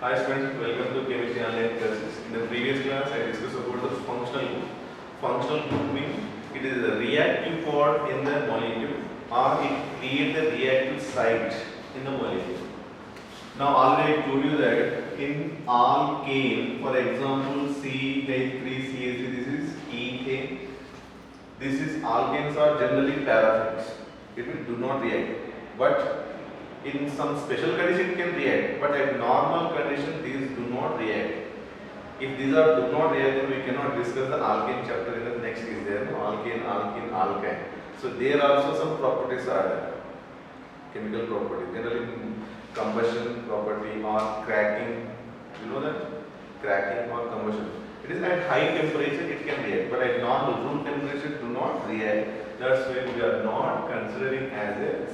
Hi students, welcome to Chemistry online classes. In the previous class, I discussed about the functional group. Functional group means it is a reactive part in the molecule or it creates the reactive site in the molecule. Now already I told you that in alkane, for example CH3CH3, this is ethane. This is alkanes are generally paraffins. It will do not react. But in some special condition it can react, but at normal condition these do not react. If these are do not react, then we cannot discuss the alkane chapter in the next is there, no? Alkane, alkene, alkyne. So there also some properties are there, chemical properties. Generally combustion property or cracking, you know that? Cracking or combustion. It is at high temperature it can react, but at normal room temperature do not react. That's why we are not considering as a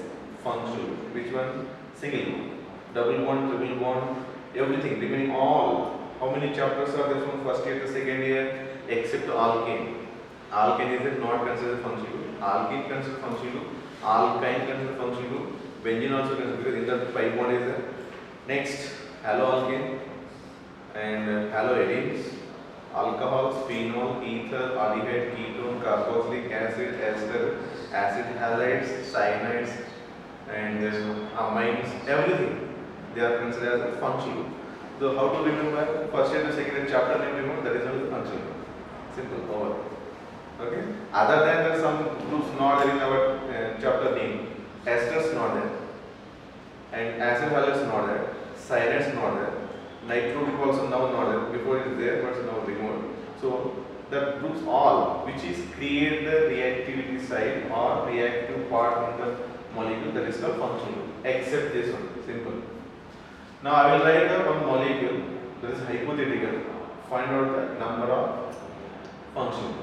functional. Which one? Single, double bond, triple bond, everything remaining all. How many chapters are there from first year to second year? Except alkane. Alkane is not considered functional group. Alkene considered functional group. Alkyne considered functional group. Benzene also considered because in the pi bond is there. Next, haloalkane and haloarenes. Alcohols, phenol, ether, aldehyde, ketone, carboxylic acid, ester, acid halides, cyanides, and amines, everything they are considered as a functional group. So how to remember? First year to second year chapter name remember, that is not the functional group. Simple, over. Okay. Other than that, some groups not there in our chapter name. Esters not there, and acid halides not there, cyanides not there, nitro group also now not there. Before it is there, but now removed. So the groups all which is create the reactivity side or reactive part in the molecule, that is called functional group, except this one. Simple. Now I will write the one molecule that is hypothetical. Find out the number of functional groups.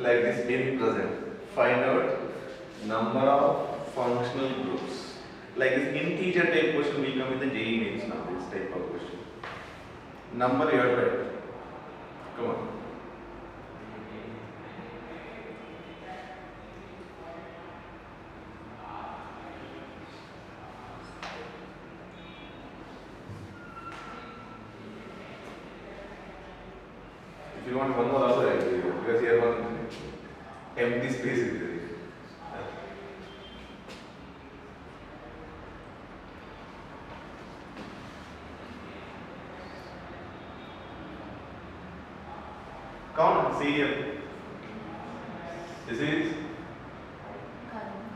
Like this in present, find out number of functional groups. Like this integer type question will come in the JEE mains now, this type of question. Number you have to write. Come on. If you want one more also write here, because here one empty space is there. Count, see here. This is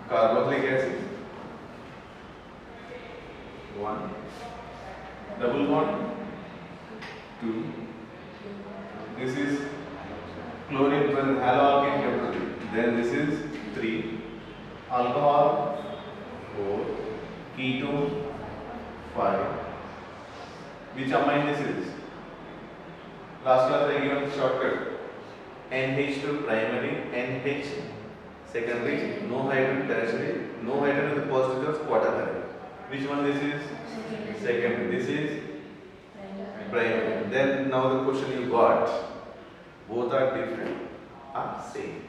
carboxylic acid. 1. Double bond. 2. This is chlorine plus haloalkane chemical. Then this is 3. Alcohol 4. Ketone 5. Which amine this is? Last class I given shortcut. NH2 primary, NH secondary, no hydrogen tertiary, no hydrogen in the first quaternary. Which one this is? Secondary. This is primary. Then now the question you got, both are different, are same.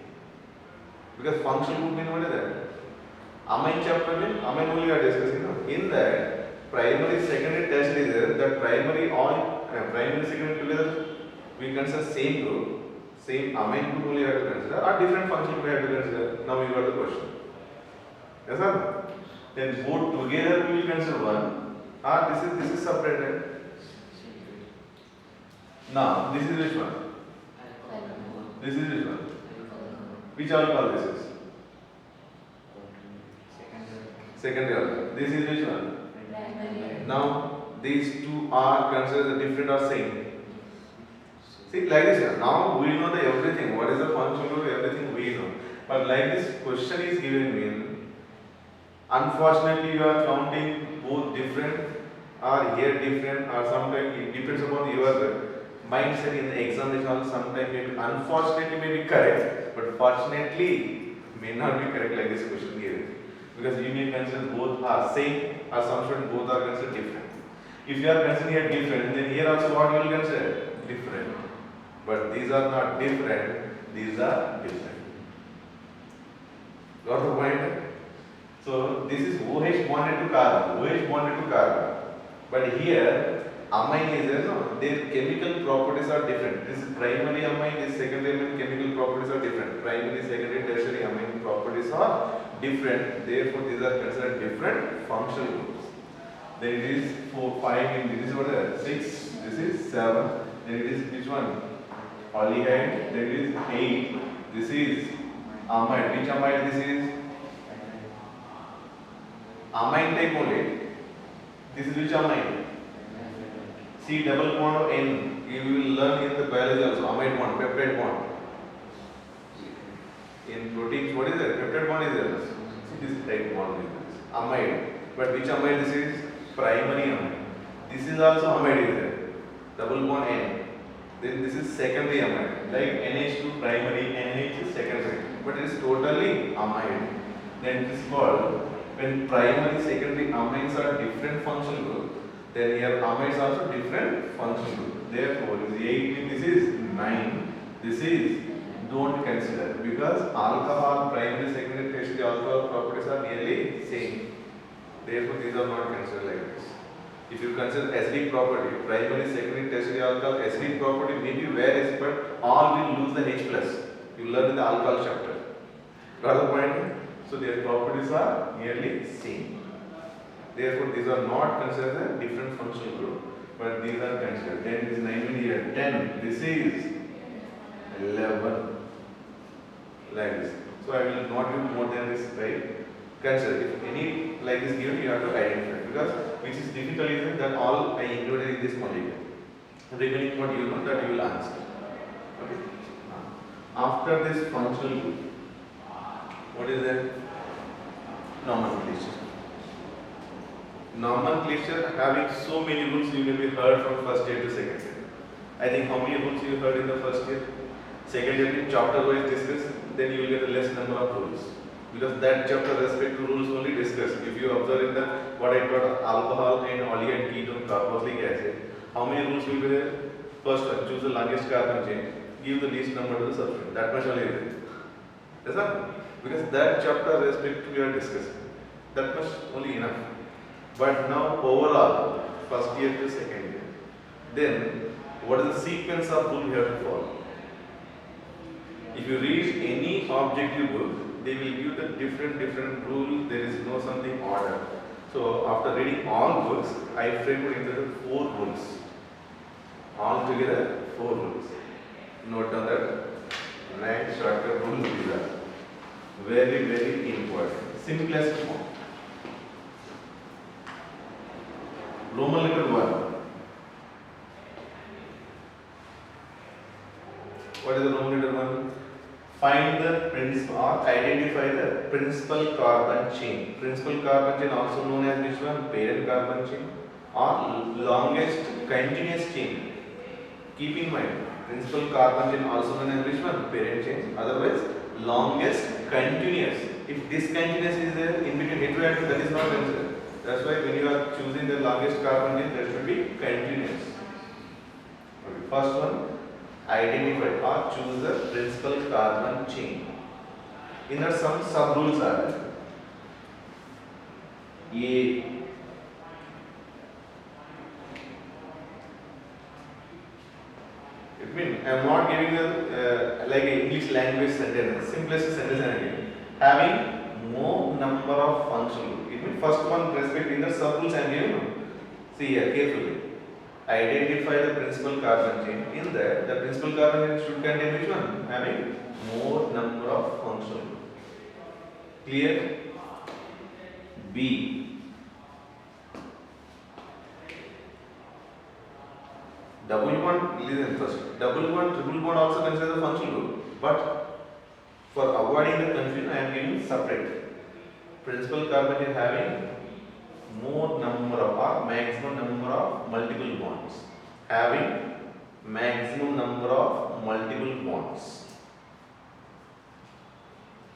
Because functional group mean what is that? Amine chapter mean amine only we are discussing. No? In that primary, secondary, tertiary is there. That primary all primary, secondary together we consider same group. Same amine group only we have to consider, or different function we have to consider. Now you got the question. Yes or no? then both together we will consider 1, or this is separated. Now this is which one? This is which one? Which alcohol this is? Secondary alcohol. This is which one? Now these two are considered different or same. See, like this here. Now we know the everything. What is the function group? Everything we know. But like this question is given me. Unfortunately, you are counting both different or here different, or sometimes it depends upon your mindset in the examination. Sometimes maybe unfortunately may be correct, but fortunately may not be correct like this question given. Because you may consider both are same, or some students both are considered different. If you are considering here different, then here also what you will consider? Different. But these are not different, these are different. Got the point? So this is OH bonded to carbon, OH bonded to carbon. But here amine is there, no? Their chemical properties are different. This is primary amine, this secondary amine chemical properties are different. Primary, secondary, tertiary amine properties are different. Therefore, these are considered different functional groups. Then it is 4, 5, this is what 6, this is 7. Then it is which one? Aldehyde. Then it is 8. This is amide. Which amide this is? Amine type only. This is which amine? C double bond of N. You will learn in the biology also. Amide bond, peptide bond. In proteins, what is that? Peptide bond is there. See this type bond is this. Amide. But which amide this is? Primary amide. This is also amide is there. Double bond N. Then this is secondary amide. Like NH2 primary, NH is secondary. But it is totally amide. Then it is called, when primary, secondary amines are different functional group, then here amides also different functional group. Therefore, this is 18, this is 9, this is don't consider, because alcohol, primary, secondary, tertiary alcohol properties are nearly same. Therefore, these are not considered like this. If you consider acidic property, primary, secondary, tertiary alcohol, acidic property may be varies, but all will lose the H plus. You learn in the alcohol chapter. Got the point? So their properties are nearly same. Therefore, these are not considered a different functional group, but these are considered. Then it is 9 here, 10. This is 11. Like this. So I will not do more than this, right? Consider. If any like this given, you have to identify, because which is difficult is that all I included in this molecule. Remaining what you know, that you will answer. Okay. After this functional group, what is that? Nomenclature. Nomenclature having so many rules you will be heard from first year to second year. I think how many rules you heard in the first year? Second year, chapter wise discussed, then you will get a less number of rules. Because that chapter respect to rules only discussed. If you observe in the what I taught alcohol and aldehyde ketone carboxylic acid, how many rules will be there? First one, choose the longest carbon chain, give the least number to the substrate. That much only is there. That's not, because that chapter respect we are discussing. That much only enough. But now overall, first year to second year, then what is the sequence of rule we have to follow? If you read any objective book, they will give the different rules. There is no something order. So after reading all books, I framed it into the 4 rules. All together 4 rules. Note down that 9 shortcut rules these are very important. Simplest form. Roman letter 1. What is the Roman letter 1? Find the principal or identify the principal carbon chain. Principal carbon chain also known as which one? Parent carbon chain or longest continuous chain. Keep in mind, principal carbon chain also known as which one? Parent chain. Otherwise, longest continuous. If discontinuous is there in between heteroactive, that is not considered. That's why when you are choosing the longest carbon chain, that should be continuous. Okay. First one, identify or choose the principal carbon chain. In that some sub rules are there. A. It means I am not giving the like an English language sentence, simplest sentence again. Having more number of functional group. It means giving. First one respect in the circles I am giving. See here carefully. Identify the principal carbon chain. In there, the principal carbon chain should contain which one? Having more number of functional groups. Clear? B. Double bond, listen first. Double bond, triple bond also consider the functional group. But for avoiding the confusion, I am giving separate. Principal carbon is having more number of or maximum number of multiple bonds. Having maximum number of multiple bonds.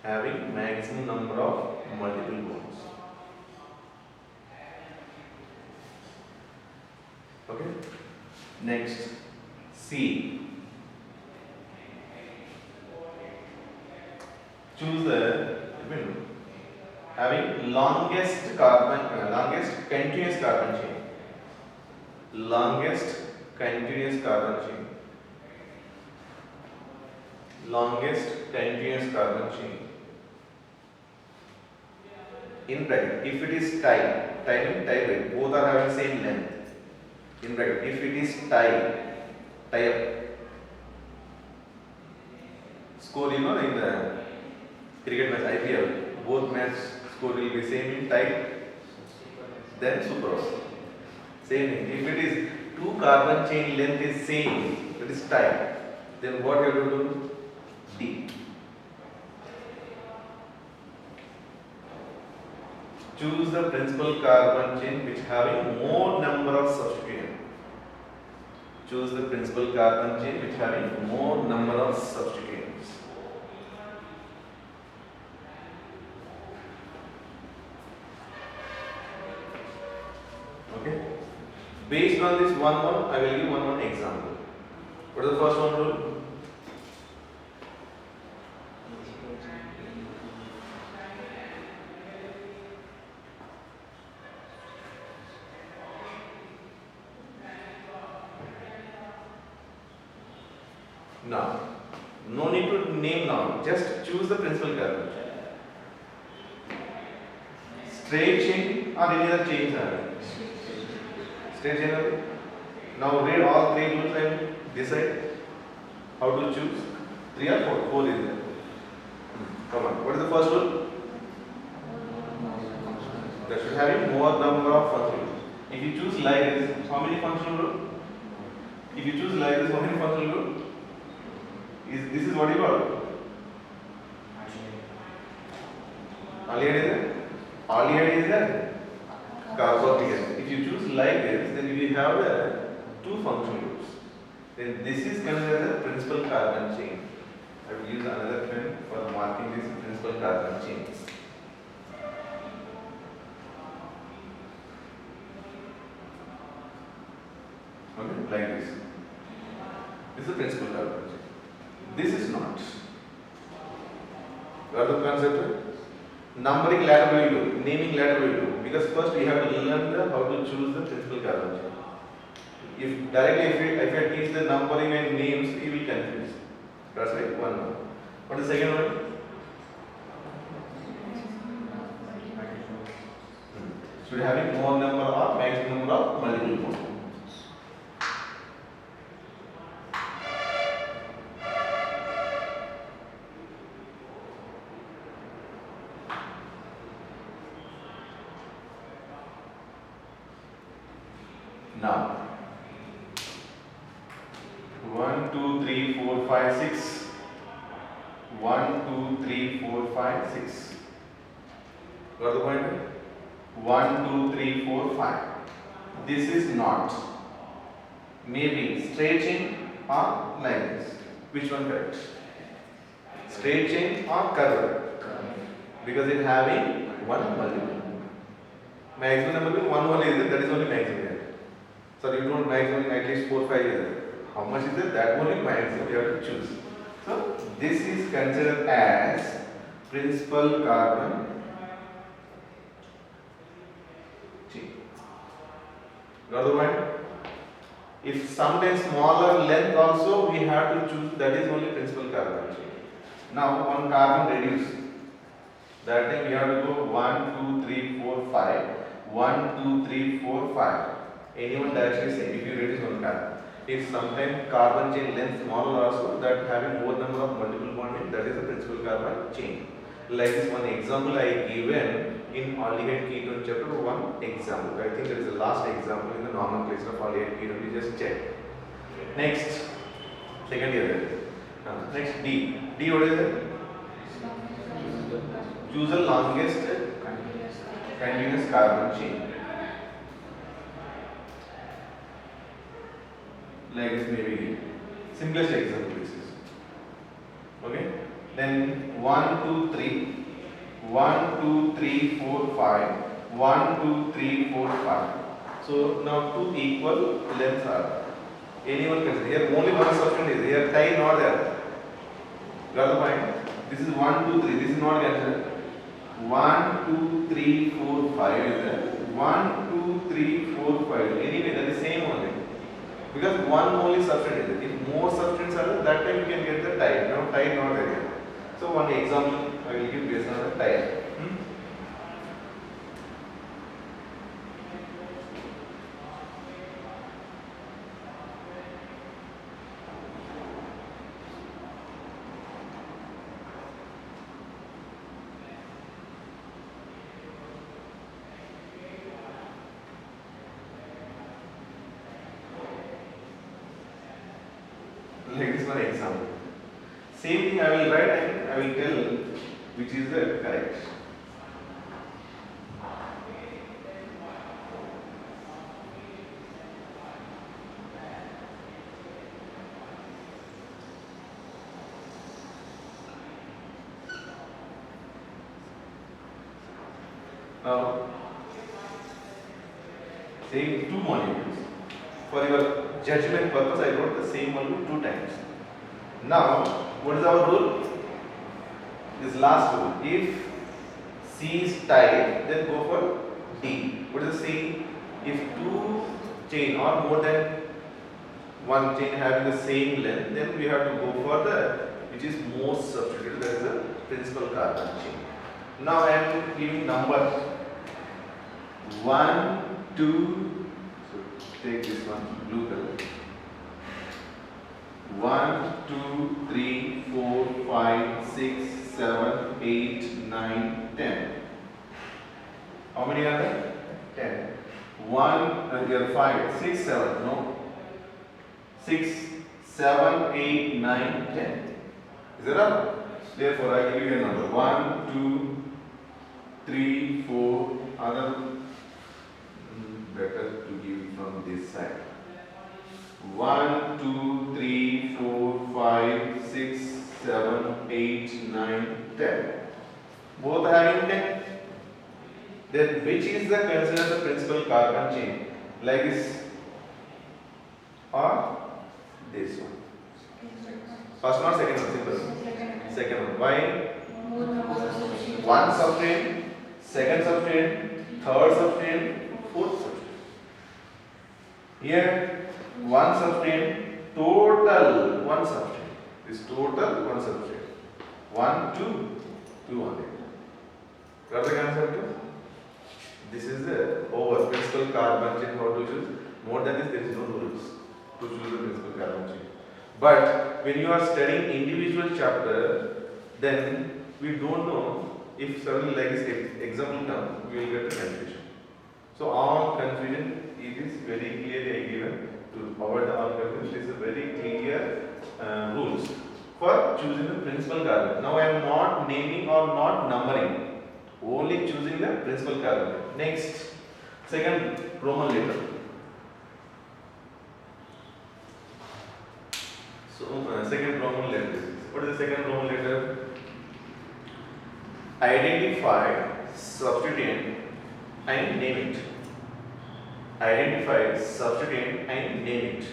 Having maximum number of multiple bonds. Okay. Next, C. Choose the having longest continuous carbon chain. Longest continuous carbon chain. Longest continuous carbon chain. In bracket, if it is tie break, both are having same length. In bracket, if it is tie up. Score, in the cricket match IPL, both match score will be same in tie, then super over. Same thing. If it is two carbon chain length is same, it is tie, then what you have to do? D. Choose the principal carbon chain which having more number of substituents. Choose the principal carbon chain which having more number of substituents. Okay. Based on this one, I will give one example. What is the first one rule? Now, no need to name now, just choose the principal carbon. Straight chain or any other chains are there? Straight chain are there? Now read all three rules and decide how to choose. 3 or 4? 4 is there. Come on, what is the first rule? That should have more number of functional groups. If you choose like this, how many functional groups? If you choose like this, how many functional groups? This is what you got. Aldehyde is there. Carboxylic acid. If you choose like this, then you will have the two functional groups. Then this is considered the principal carbon chain. I will use another pen for marking these principal carbon chains. Okay, like this. This is the principal carbon chain. This is not. Got the concept? Numbering later we will do, naming later we will do. Because first we have to learn how to choose the principal carbon chain. If directly if I teach the numbering and names, you will confuse. That's right, one more. What is the second one? Should have more number of maximum number of multiple bonds. Now, 1, 2, 3, 4, 5, 6. 1, 2, 3, 4, 5, 6. Got the point? 1, 2, 3, 4, 5. This is not. Maybe straight chain or like this. Which one correct? Straight chain or curved? Because it having one multiple. Maximum number one only is there, that is only maximum. So you don't maximum at least 4, 5 is there. How much is it? That only maximum you have to choose. So this is considered as principal carbon chain. Got the point? If sometimes smaller length also we have to choose, that is only principal carbon chain. Now one carbon reduce. That time we have to go 1, 2, 3, 4, 5. 1, 2, 3, 4, 5. Anyone direction is same if you reduce one carbon. If sometimes carbon chain length smaller also, that having more number of multiple bonding, that is the principal carbon chain. Like this one example I given in aldehyde ketone chapter 1 example. I think that is the last example in the nomenclature of aldehyde ketone. We just check. Next, second year. Next D. D what is it? Choose the longest continuous carbon chain. Like this maybe simplest example this is. Okay. Then 1, 2, 3. 1, 2, 3, 4, 5. 1, 2, 3, 4, 5. So now two equal lengths are. Anyone can say here only one substance is here. Tie not there. Got the point? This is 1, 2, 3. This is not considered. 1, 2, 3, 4, 5 is there. 1, 2, 3, 4, 5. Anyway, that is same only. Because one only substance is there. If more substances are there, that time you can get the tie. Now tie not there. So one example I will give based on the tie. Like this one example. Same thing I will write and I will tell which is the correct. Now, saying two molecules. For your judgment purpose, I wrote the same molecule 2 times. Now, what is our rule? This last rule. If C is tied, then go for D. What is the C? If two chain or more than one chain having the same length, then we have to go for the which is most substituted. That is the principal carbon chain. Now I am giving numbers 1, 2. So take this one, blue color. 1, 2, 3, 4, 5, 6, 7, 8, 9, 10. How many are there? 10. 1, here 5, 6, 7. No. 6, 7, 8, 9, 10. Is that all? Therefore, I give you a number 1, 2, 3, 4. Other better to give from this side. 1, 2, 3, 4, 5, 6, 7, 8, 9, 10. Both having 10. Then which is the considered the principal carbon chain? Like this or this one? First one, second one, simple. Second one. Why? One substrate, second substrate, third substrate, fourth substrate. Here one substrate, total one substrate. This total one substrate. 1, 2, 2 only. Got the concept? This is the over principal carbon chain. How to choose? More than this, there is no rules to choose the principal carbon chain. But when you are studying individual chapter, then we don't know if suddenly like this example comes, we will get the confusion. So all confusion, it is very clearly given to avoid the all confusion. It is a very clear rules for choosing the principal carbon. Now I am not naming or not numbering, only choosing the principal carbon. Next, second Roman letter. So second Roman letter. What is the second Roman letter? Identify substituent and name it. Identify substituent and name it.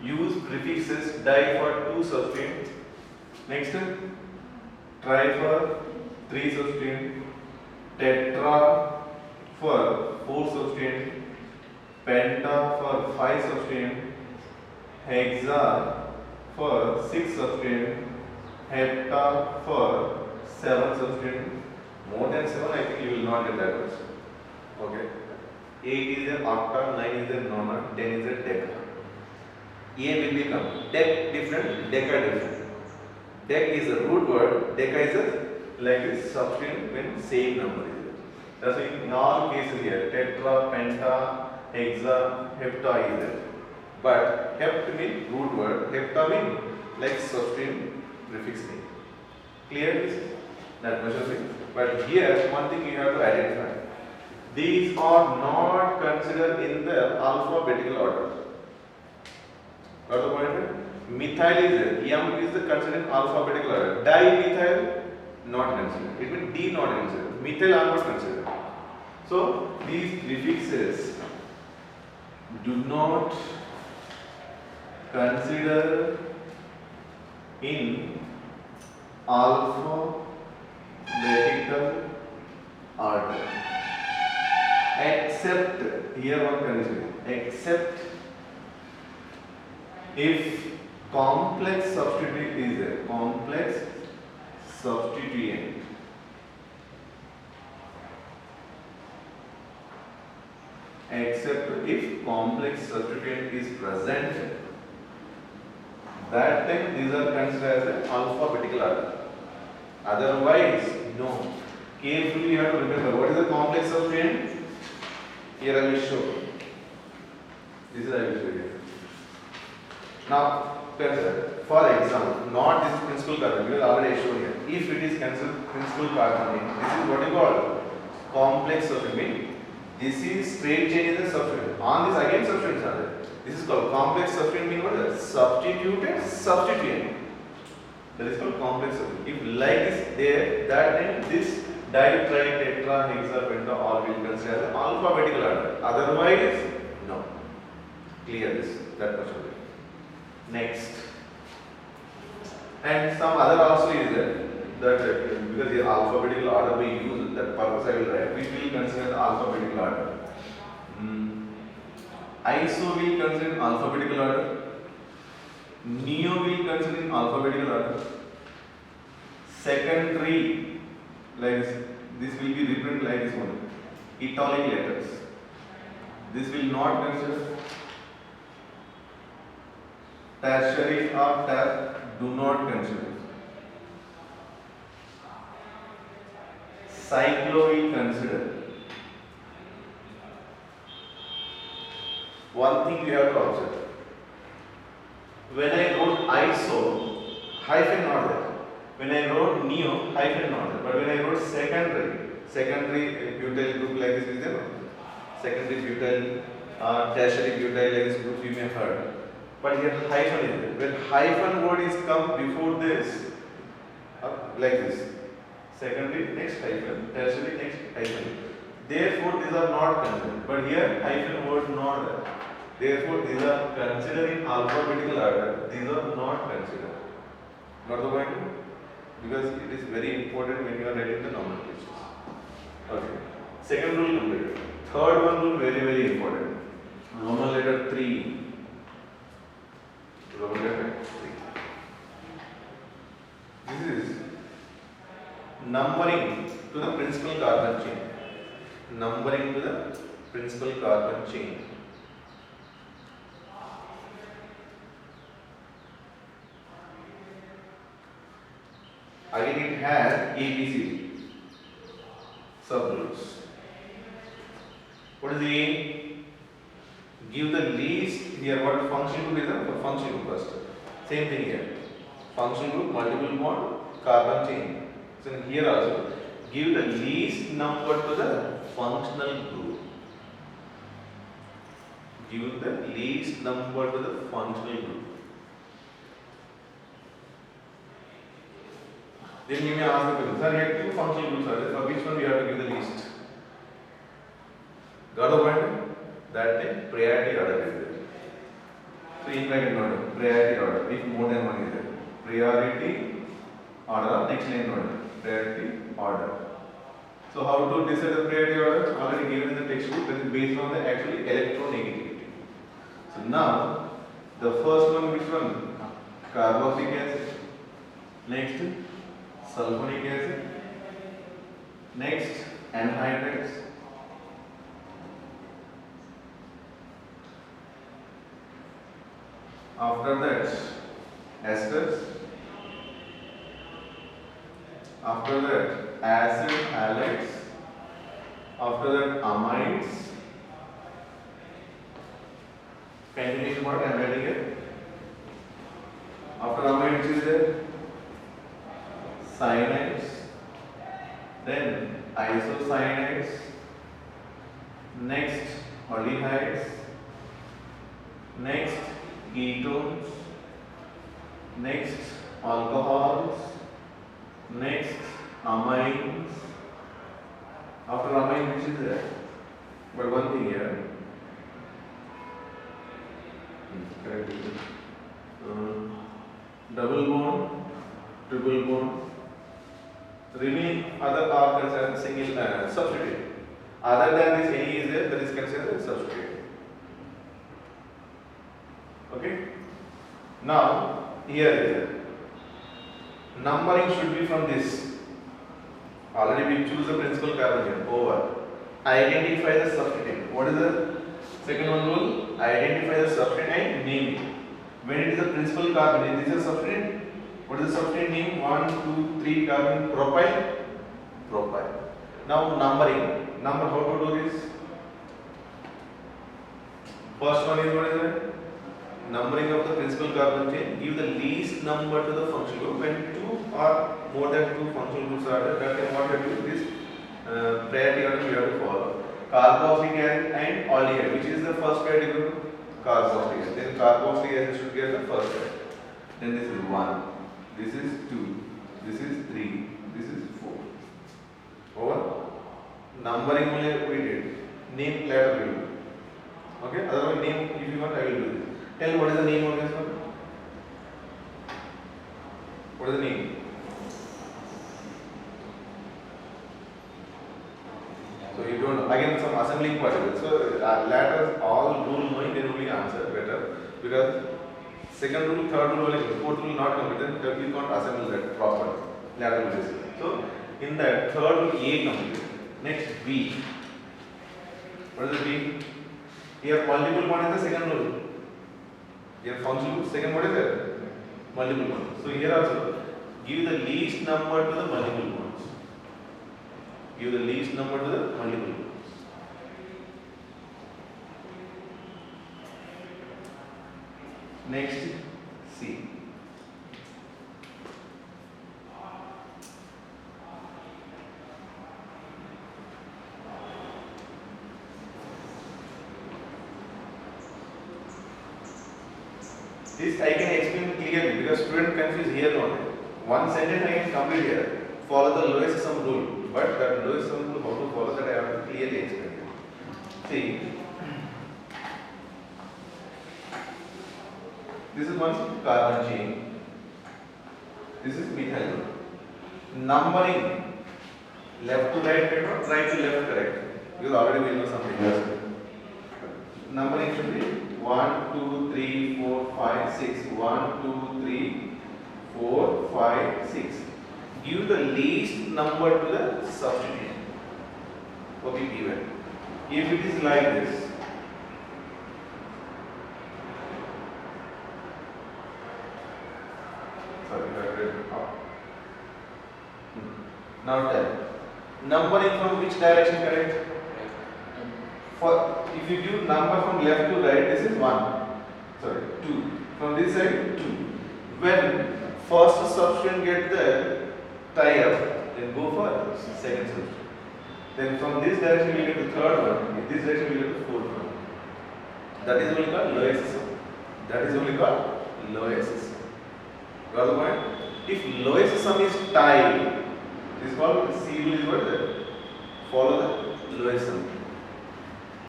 use prefixes di for 2 substituent. Next, tri for 3 substituent, tetra for 4 substituent, penta for 5 substituent, hexa for 6 substituent, hepta for 7 substituent. More than 7, I think you will not get that much. Okay. 8 is an octa, 9 is a nona, 10 is a deca. A will become dec different, deca different. Dec is a root word, deca is a like a substituent when same number is there. That's why in all cases here, tetra, penta, hexa, hepta is there. But hept means root word, hepta means like substituent prefix name. Clear this? That much of it. But here one thing you have to identify. These are not considered in the alphabetical order. Got the point? Methyl is there. M is the considered in alphabetical order. Dimethyl not considered. It means D not considered. Methyl are not considered. So these prefixes do not consider in alphabetical order. Except, here one condition, except if complex substituent is there, complex substituent. Except if complex substituent is present, that time these are considered as an alphabetical order. Otherwise, no. Carefully you have to remember what is the complex substituent. Here I will show. This is I will show you. Now, for example, not this principal carbon, we will already show here. If it is considered principal carbon, this is what you call complex substituent. This is straight chain is a substituent. On this again substituents are there. This is called complex substituent, means what is substituted substituent. That is called complex substituent. If like this there, that then this di, tri, tetra, hexa, penta all will consider as alphabetical order. Otherwise, no. Clear this, that much of it. Next. And some other also is there. That because the alphabetical order we use, that purpose I will write, which will consider the alphabetical order. Iso will consider in alphabetical order. Neo will consider in alphabetical order. Secondary, like this will be written like this one, italic letters. This will not consider. Tertiary or ter do not consider. Cyclo will consider. One thing we have to observe. When I wrote iso, hyphen not there. When I wrote neo, hyphen not there. But when I wrote secondary butyl group like this is there. Secondary butyl, tertiary butyl like this group you may have heard. But here hyphen is there. When hyphen word is come before this, like this. Secondary next hyphen, tertiary next hyphen. Therefore, these are not considered. But here hyphen word not there. Therefore, these are considered in alphabetical order. These are not considered. Not the point? Because it is very important when you are writing the nomenclatures. Okay. Second rule completed. Third one rule very important. Roman letter 3. Roman letter 3. This is numbering to the principal carbon chain. Numbering to the principal carbon chain. Again, it has ABCD subgroups. What is the aim? Give the least here. What function group is there? For function group first. Same thing here. Function group, multiple bond, carbon chain. So here also, give the least number to the functional group. Give the least number to the functional group. Then you may ask the question, sir, here two functional groups are there. For which one we have to give the least? Got the point? That time priority order is there. So in bracket order, priority order, if more than one is there. Priority order of next line order, priority order. So how to decide the priority order? Already given in the textbook, that is based on the actually electronegativity. So now the first one, which one? Carboxylic acid. Next, sulfonic acid. Next, anhydrous. After that, esters. After that, acid halides. After that, amides. Continuation what I am writing here. After amides is there cyanides, then isocyanides, next aldehydes, next ketones, next alcohols, next amines. After amine, which is there? But one thing here. Correct. Double bond, triple bond. Remaining other are considered single substitute. Other than this, any is there, that is considered substitute. Okay. Now here is it. Numbering should be from this. Already we choose the principal carbon over. Identify the substituent. What is the second one rule? Identify the substituent and name it. When it is a principal carbon, this is a substituent. What is the substituent name? 1, 2, 3 carbon propyl. Propyl. Now numbering. Number how to do this? First one is what is it? Numbering of the principal carbon chain. Give the least number to the functional group. When two or more than two functional groups are there, that is what we do. This priority order we have to follow. Carboxylic acid and aldehyde. Which is the first priority group? Carboxylic acid. Then carboxylic acid should get the first priority. Then this is 1. This is 2. This is 3. This is 4. Over. Numbering only we did. Name later we will do. Okay. Otherwise name if you want I will do this. Tell what is the name of this one? What is the name? So you don't know. Again some assembling particles. So later all rule knowing then only answer better because second rule, third rule, fourth rule not complete. Then you can't assemble that properly. Later will discuss. So in that third rule A complete. Next B. What is the B? Here multiple one is the second rule. Here functional second what is it? Multiple one. So here also give the least number to the multiple ones. Give the least number to the multiple ones. Next C. This I can explain clearly because student confused here only. One sentence I can complete here. Follow the lowest sum rule. But that lowest sum rule, how to follow that I have to clearly explain. See, this is one carbon chain. This is methyl. Numbering left to right, right to left, correct. Because already we know something else. Numbering should be 1, 2, 3, 4, 5, 6. 1, 2, 3, 4, 5, 6. Give the least number to the substituent. Okay, given. If it is like this, sorry, I read it out. Now tell. Numbering from which direction, correct? For if you give number from left to right, this is 1. Sorry, 2. From this side, 2. When first substituent get the tie up, then go for second substituent. Then from this direction we get the third one. In this direction we get the fourth one. That is only called lowest sum. That is only called lowest sum. Got the point? If lowest sum is tied, this is called C rule is what? Follow the lowest sum.